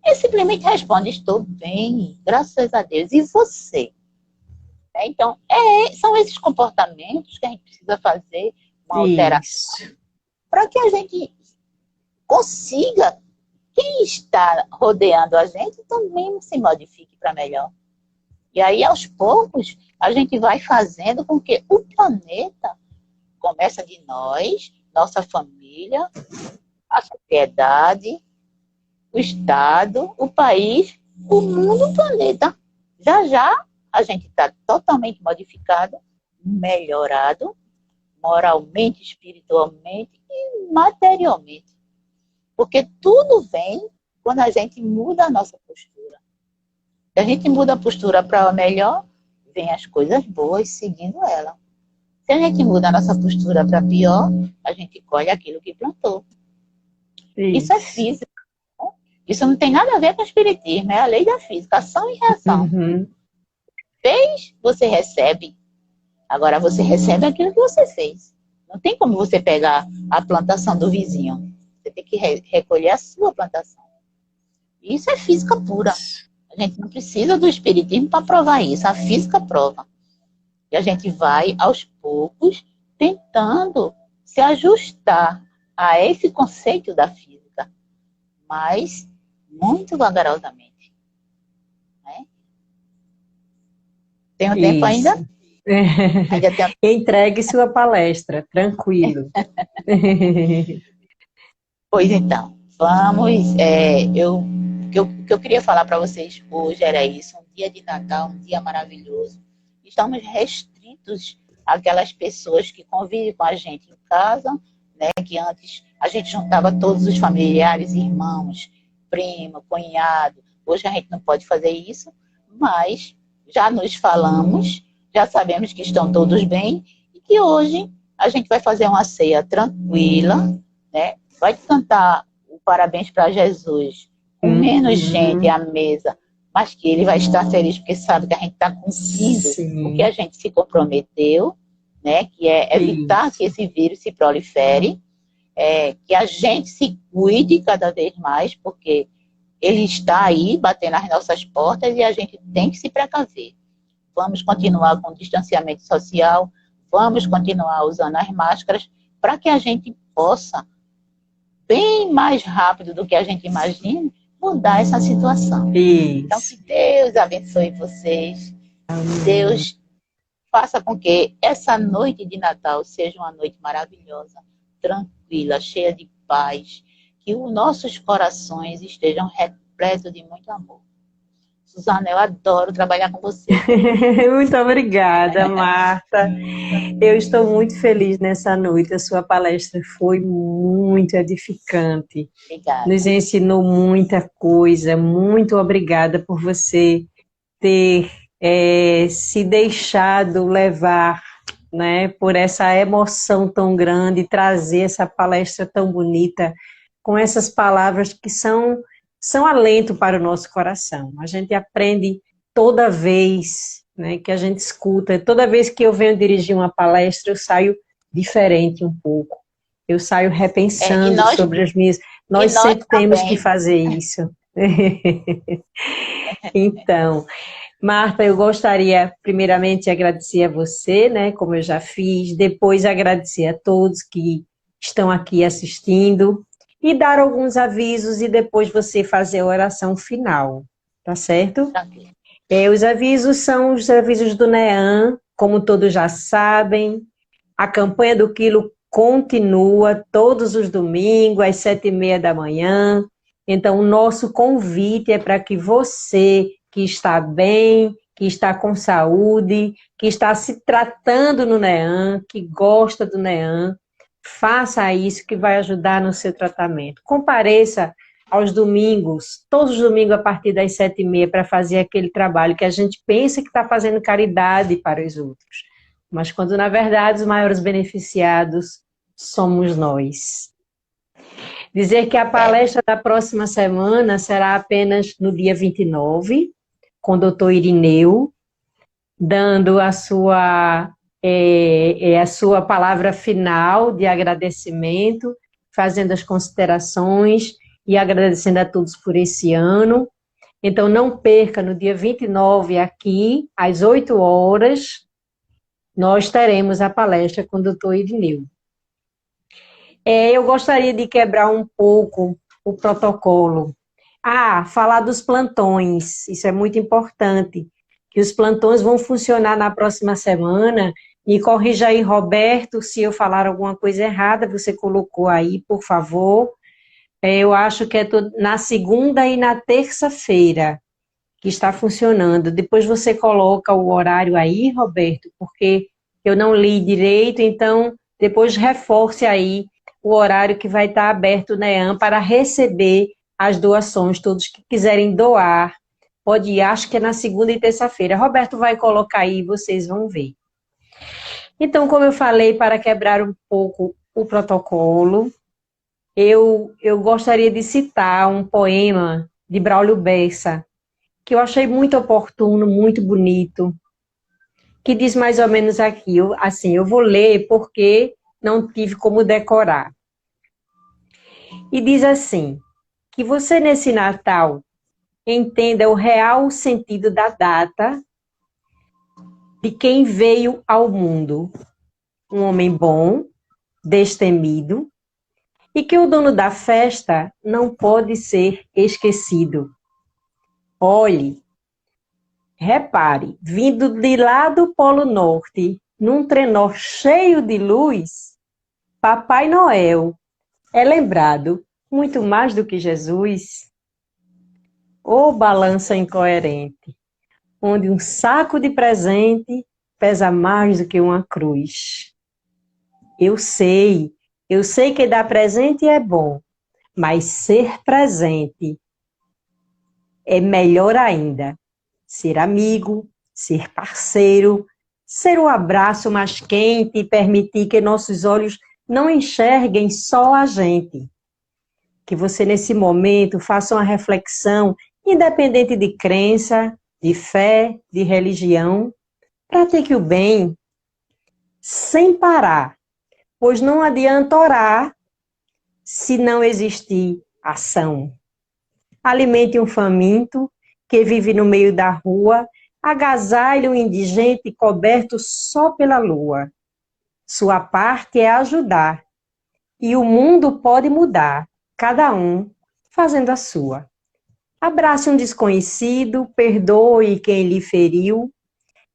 Ele simplesmente responde, estou bem, graças a Deus. E você? Então, são esses comportamentos que a gente precisa fazer uma alteração para que a gente consiga, quem está rodeando a gente também se modifique para melhor. E aí, aos poucos, a gente vai fazendo com que o planeta começa de nós, nossa família, a sociedade, o Estado, o país, o mundo, o planeta. Já já a gente está totalmente modificado, melhorado, moralmente, espiritualmente e materialmente. Porque tudo vem quando a gente muda a nossa postura. Se a gente muda a postura para melhor, vem as coisas boas seguindo ela. Se a gente muda a nossa postura para pior, a gente colhe aquilo que plantou. Isso é física. Isso não tem nada a ver com o espiritismo, é a lei da física, ação e reação. Uhum. Fez, você recebe. Agora você recebe aquilo que você fez. Não tem como você pegar a plantação do vizinho. Você tem que recolher a sua plantação. Isso é física pura. A gente não precisa do espiritismo para provar isso. A física prova. E a gente vai, aos poucos, tentando se ajustar a esse conceito da física. Mas muito vagarosamente. Né? Tem um tempo ainda? Ainda tem... Entregue sua palestra, tranquilo. Pois então, vamos... O que eu queria falar para vocês hoje era isso. Um dia de Natal, um dia maravilhoso. Estamos restritos àquelas pessoas que convivem com a gente em casa, né? Que antes a gente juntava todos os familiares, irmãos, primo, cunhado. Hoje a gente não pode fazer isso, mas já nos falamos, já sabemos que estão todos bem e que hoje a gente vai fazer uma ceia tranquila, né? Vai cantar o parabéns para Jesus com menos gente à mesa, mas que ele vai estar feliz porque sabe que a gente está cumprindo o que a gente se comprometeu, né? Que é evitar que esse vírus se prolifere, que a gente se cuide cada vez mais, porque ele está aí batendo nas nossas portas e a gente tem que se precaver. Vamos continuar com o distanciamento social, vamos continuar usando as máscaras para que a gente possa, bem mais rápido do que a gente imagina, mudar essa situação. Isso. Então, que Deus abençoe vocês. Deus faça com que essa noite de Natal seja uma noite maravilhosa, tranquila, cheia de paz, que os nossos corações estejam repletos de muito amor. Suzana, eu adoro trabalhar com você. Muito obrigada, Marta. Eu estou muito feliz nessa noite. A sua palestra foi muito edificante. Obrigada. Nos ensinou muita coisa. Muito obrigada por você ter se deixado levar, né, por essa emoção tão grande, trazer essa palestra tão bonita, com essas palavras que são alento para o nosso coração. A gente aprende toda vez, né, que a gente escuta, toda vez que eu venho dirigir uma palestra, eu saio diferente um pouco. Eu saio repensando sobre as minhas... Nós sempre temos que fazer isso. Então, Marta, eu gostaria primeiramente de agradecer a você, né, como eu já fiz, depois agradecer a todos que estão aqui assistindo, e dar alguns avisos e depois você fazer a oração final, tá certo? Os avisos são os avisos do NEAM, como todos já sabem, a campanha do quilo continua todos os domingos, às 7h30 da manhã, então o nosso convite é para que você que está bem, que está com saúde, que está se tratando no NEAM, que gosta do NEAM, faça isso que vai ajudar no seu tratamento. Compareça aos domingos, todos os domingos a partir das 7h30 para fazer aquele trabalho que a gente pensa que está fazendo caridade para os outros. Mas quando na verdade os maiores beneficiados somos nós. Dizer que a palestra da próxima semana será apenas no dia 29, com o Dr. Irineu, dando a sua é a sua palavra final de agradecimento, fazendo as considerações e agradecendo a todos por esse ano. Então, não perca, no dia 29, aqui, às 8 horas, nós teremos a palestra com o doutor Irineu. Eu gostaria de quebrar um pouco o protocolo. Falar dos plantões, isso é muito importante, que os plantões vão funcionar na próxima semana. Me corrija aí, Roberto, se eu falar alguma coisa errada, você colocou aí, por favor. Eu acho que é na segunda e na terça-feira que está funcionando. Depois você coloca o horário aí, Roberto, porque eu não li direito, então depois reforce aí o horário que vai estar aberto o NEAM para receber as doações. Todos que quiserem doar, pode ir, acho que é na segunda e terça-feira. Roberto vai colocar aí, vocês vão ver. Então, como eu falei, para quebrar um pouco o protocolo, eu gostaria de citar um poema de Braulio Bessa, que eu achei muito oportuno, muito bonito, que diz mais ou menos aqui, assim, eu vou ler porque não tive como decorar. E diz assim, que você nesse Natal entenda o real sentido da data de quem veio ao mundo, um homem bom, destemido, e que o dono da festa não pode ser esquecido. Olhe, repare, vindo de lá do Polo Norte, num trenó cheio de luz, Papai Noel é lembrado muito mais do que Jesus. Ô balança incoerente, onde um saco de presente pesa mais do que uma cruz. Eu sei que dar presente é bom, mas ser presente é melhor ainda. Ser amigo, ser parceiro, ser um abraço mais quente e permitir que nossos olhos não enxerguem só a gente. Que você, nesse momento, faça uma reflexão, independente de crença, de fé, de religião, pratique o bem sem parar, pois não adianta orar se não existir ação. Alimente um faminto que vive no meio da rua, agasalhe um indigente coberto só pela lua. Sua parte é ajudar, e o mundo pode mudar, cada um fazendo a sua. Abrace um desconhecido, perdoe quem lhe feriu,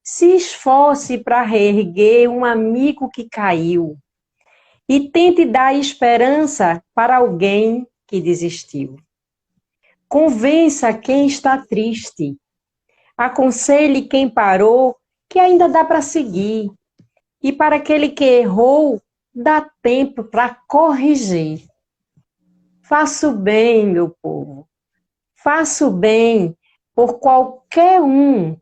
se esforce para reerguer um amigo que caiu e tente dar esperança para alguém que desistiu. Convença quem está triste, aconselhe quem parou que ainda dá para seguir, e para aquele que errou, dá tempo para corrigir. Faça o bem, meu povo, faça o bem por qualquer um,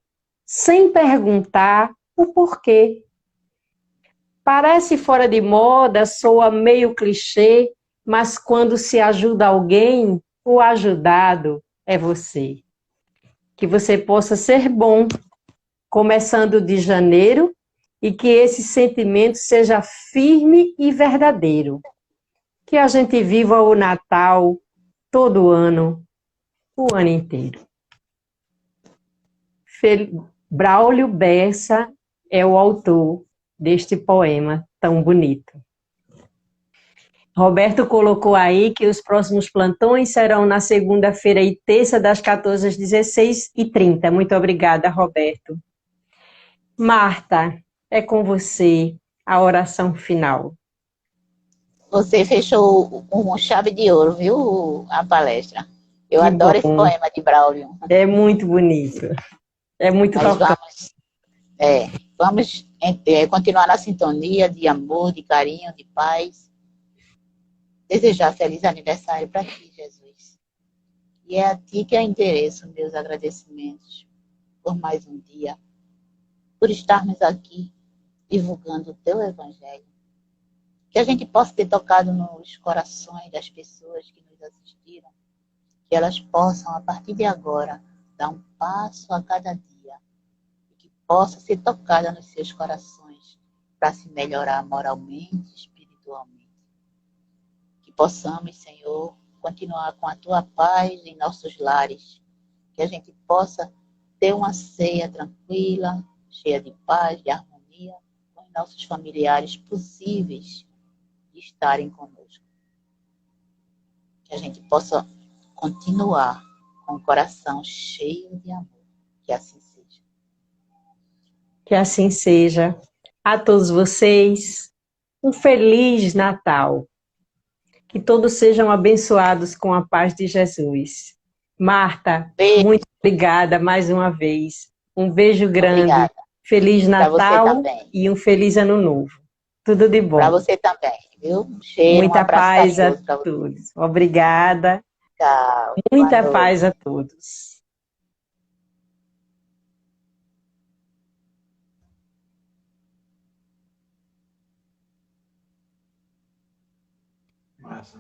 sem perguntar o porquê. Parece fora de moda, soa meio clichê, mas quando se ajuda alguém, o ajudado é você. Que você possa ser bom, começando de janeiro, e que esse sentimento seja firme e verdadeiro. Que a gente viva o Natal todo ano, o ano inteiro. Braulio Bessa é o autor deste poema tão bonito. Roberto colocou aí que os próximos plantões serão na segunda-feira e terça, das 14 às 16h30. Muito obrigada, Roberto. Marta, é com você a oração final. Você fechou com chave de ouro, viu, a palestra. Eu Que adoro bom. esse poema de Braulio. É muito bonito. É muito tocante. Vamos continuar na sintonia de amor, de carinho, de paz. Desejar feliz aniversário para ti, Jesus. E é a ti que eu endereço meus agradecimentos por mais um dia, por estarmos aqui divulgando o teu evangelho. Que a gente possa ter tocado nos corações das pessoas que nos assistiram, que elas possam, a partir de agora, dar um passo a cada dia, e que possa ser tocada nos seus corações para se melhorar moralmente, espiritualmente. Que possamos, Senhor, continuar com a tua paz em nossos lares, que a gente possa ter uma ceia tranquila, cheia de paz, de harmonia, com os nossos familiares possíveis de estarem conosco. Que a gente possa continuar com o coração cheio de amor. Que assim seja. Que assim seja. A todos vocês, um feliz Natal. Que todos sejam abençoados com a paz de Jesus. Marta, Beijo. muito obrigada mais uma vez. Um beijo grande. Obrigada. Feliz Para você Natal também. e um feliz Ano Novo. Tudo de Para bom. você também, viu? Um cheiro, um Muita abraço paz a carinhoso para você. todos. Obrigada. Tchau. Boa Muita paz a noite. todos. Massa.